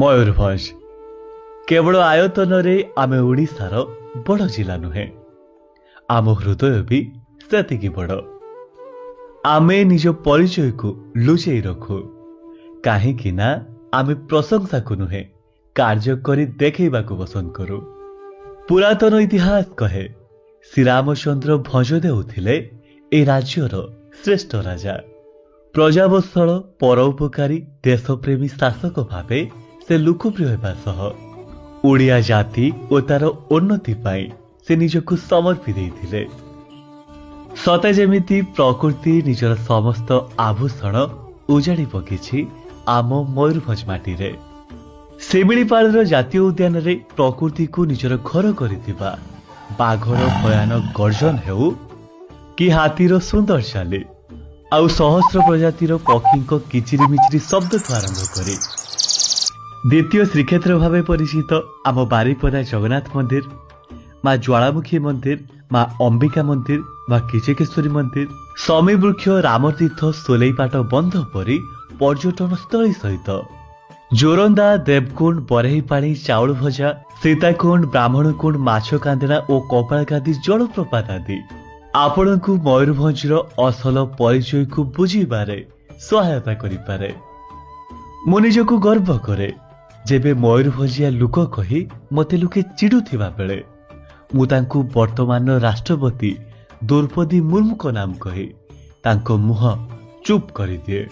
ମୟୂରଭଞ୍ଜ କେବଳ ଆୟତନରେ ଆମେ ଓଡ଼ିଶାର ବଡ଼ ଜିଲ୍ଲା ନୁହେଁ, ଆମ ହୃଦୟ ବି ସେତିକି ବଡ଼। ଆମେ ନିଜ ପରିଚୟକୁ ଲୁଚେଇ ରଖୁ, କାହିଁକି ନା ଆମେ ପ୍ରଶଂସାକୁ ନୁହେଁ କାର୍ଯ୍ୟ କରି ଦେଖେଇବାକୁ ପସନ୍ଦ କରୁ। ପୁରାତନ ଇତିହାସ କହେ ଶ୍ରୀରାମଚନ୍ଦ୍ର ଭଞ୍ଜ ଦେଉଥିଲେ ଏ ରାଜ୍ୟର ଶ୍ରେଷ୍ଠ ରାଜା। ପ୍ରଜାବତ୍ସଳ ପରୋପକାରୀ ଦେଶପ୍ରେମୀ ଶାସକ ଭାବେ ସେ ଲୋକପ୍ରିୟ ହେବା ସହ ଓଡ଼ିଆ ଜାତି ଓ ତାର ଉନ୍ନତି ପାଇଁ ସେ ନିଜକୁ ସମର୍ପି ଦେଇଥିଲେ। ସତେ ଯେମିତି ପ୍ରକୃତି ନିଜର ସମସ୍ତ ଆଭୂଷଣ ଉଜାଡ଼ି ପକେଇଛି ଆମ ମୟୂରଭଞ୍ଜ ମାଟିରେ। ଶିମିଳିପାଳର ଜାତୀୟ ଉଦ୍ୟାନରେ ପ୍ରକୃତିକୁ ନିଜର ଘର କରିଥିବା ବାଘର ଭୟାନକ ଗର୍ଜନ ହେଉ କି ହାତୀର ସୁନ୍ଦର ଚାଲି ଆଉ ସହସ୍ର ପ୍ରଜାତିର ପକ୍ଷୀଙ୍କ କିଚିରି ମିଚିରି ଶବ୍ଦଠୁ ଆରମ୍ଭ କରି ଦ୍ୱିତୀୟ ଶ୍ରୀକ୍ଷେତ୍ର ଭାବେ ପରିଚିତ ଆମ ବାରିପଦା ଜଗନ୍ନାଥ ମନ୍ଦିର, ମା ଜ୍ୱାଳାମୁଖୀ ମନ୍ଦିର, ମା ଅମ୍ବିକା ମନ୍ଦିର, ମା କିଚକେଶ୍ୱରୀ ମନ୍ଦିର, ସମୀବୃକ୍ଷ ରାମତୀର୍ଥ ସୋଲେଇପାଟ ବନ୍ଧ ପରି ପର୍ଯ୍ୟଟନ ସ୍ଥଳୀ ସହିତ ଜୋରନ୍ଦା, ଦେବକୁଣ୍ଡ, ବରେହିପାଣି, ଚାଉଳ ଭଜା, ସୀତାକୁଣ୍ଡ, ବ୍ରାହ୍ମଣକୁଣ୍ଡ, ମାଛ କାନ୍ଦେଣା ଓ କପାଳକାଦି ଜଳପ୍ରପାତ ଆଦି ଆପଣଙ୍କୁ ମୟୂରଭଞ୍ଜର ଅସଲ ପରିଚୟକୁ ବୁଝିବାରେ ସହାୟତା କରିପାରେ। ମୁଁ ନିଜକୁ ଗର୍ବ କରେ ଯେବେ ମୟୂରଭଞ୍ଜିଆ ଲୋକ କହି ମୋତେ ଲୋକେ ଚିଡୁଥିବା ବେଳେ ମୁଁ ତାଙ୍କୁ ବର୍ତ୍ତମାନର ରାଷ୍ଟ୍ରପତି ଦ୍ରୌପଦୀ ମୁର୍ମୁଙ୍କ ନାମ କହି ତାଙ୍କ ମୁହଁ ଚୁପ୍ କରିଦିଏ।